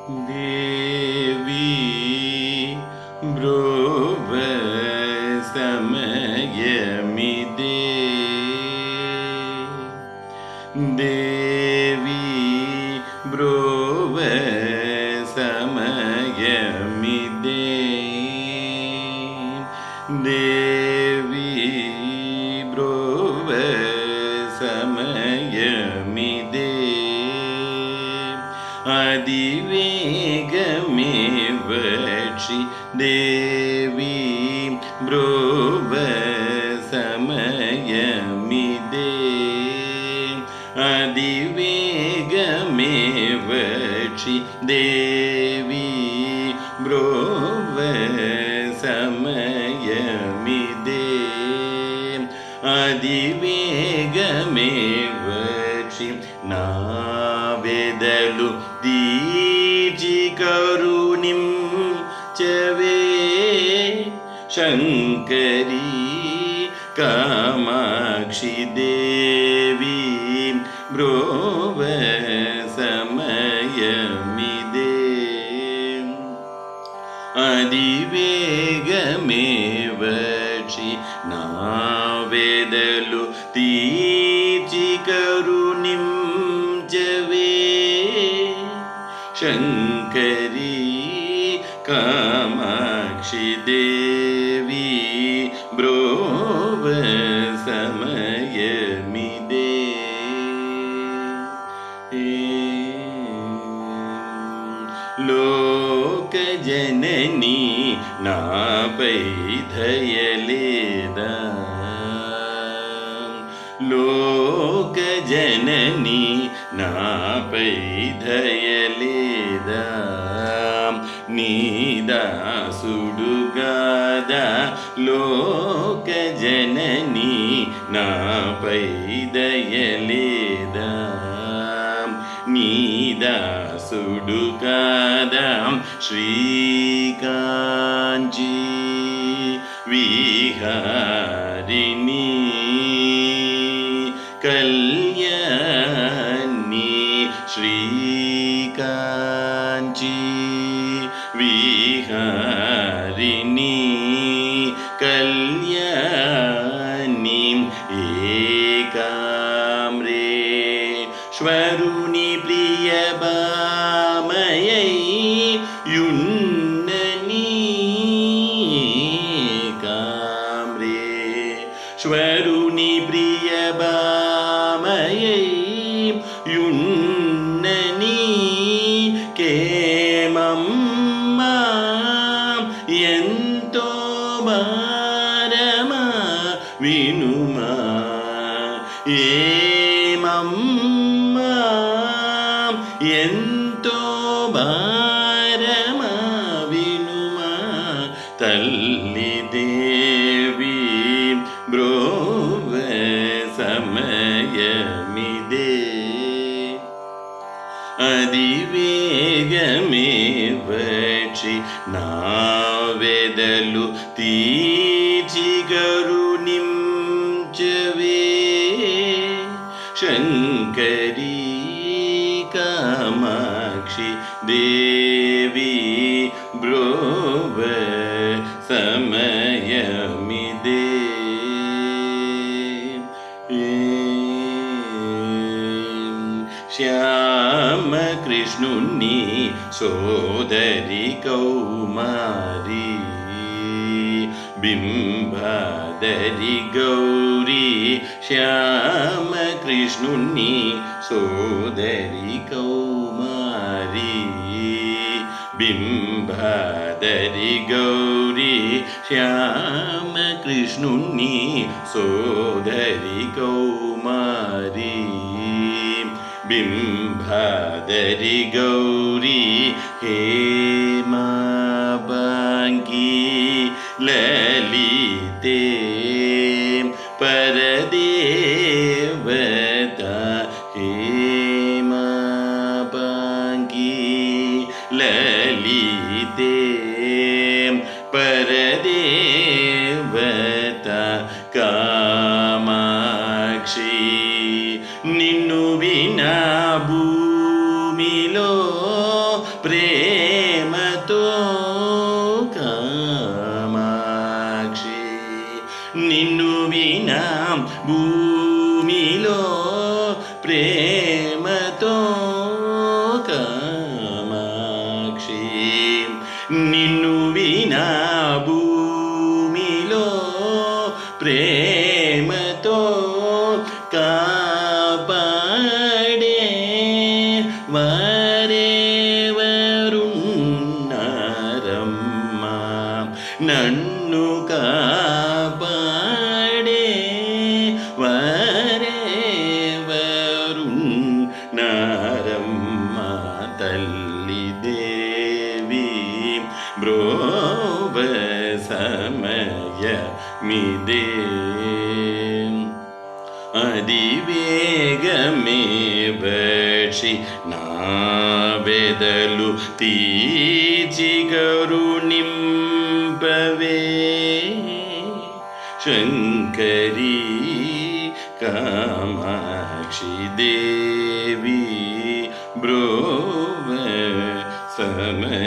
देवी ब्रोव समयमिदे देवी ब्रोव समयमिदे देवी ब्रोव समयमिदे अधिवेगमेव क्षि देवी ब्रोव समयमिदे अधिवेगमेव क्षि देवी ब्रोव समयमिदे अधिवेगमेव क्षि नावेदलु दीजिकरुणिं चवे शङ्करी कामाक्षि देवी ब्रोव समयमिदे अधिवेगमेव क्षि नावेदलु दीजिकरुणिं जवे शङ्करी कामाक्षि देवी ब्रोव समयमिदे लोकजननी नापै दयलेदा लोकजननी नापै दयलेदा नीदासुडुगादा लोकजननी नापै दयलेदा नीदासुडुगादा श्रीकाञ्ची विहारिणी कल्याणी श्रीकाञ्ची विहारिणी कल्याणी एकाम्रेश्वरुनि प्रियबामयै युन्ननी काम्रेश्वरुनि प्रियबामयै युन्ननी केमम्मा ఎంతో భారమా వినుమా ఏమమ్మా ఎంతో భారమా వినుమా తల్లి దేవి బ్రోవ సమయమిదే अधिवेगमेव क्षि नावेदलु दीजिकरुणिं चवे शङ्करी कामाक्षि देवी ब्रोव समयमिदे श्यामकृष्णुनि सोदरी कौमारी बिम्बादरी गौरी श्यामकृष्णुनि सोदरी कौमारी बिम्बादरी गौरी श्यामकृष्णुनि सोदरी कौमारी बिम्बादरी गौरी हेमाबाङ्गी ललिते परदेवता हेमाबाङ्गी ललिते परदेवता कामाक्षी నిన్ను వినా భూమిలో ప్రేమతో కామాక్షి నిన్ను వినా భూమిలో ప్రేమతో కామాక్షి నిన్ను వినా భూమిలో ప్రేమతో కాపాడే వారెవరున్నారమ్మా నన్ను కాపాడే వారెవరున్నారమ్మా తల్లి దేవి బ్రోవ సమయమిదే అదివేగమే వచ్చి నా వెదలు తీర్చి కరుణింపవే శంకరీ కామాక్షి దేవి బ్రోవ సమయమిదే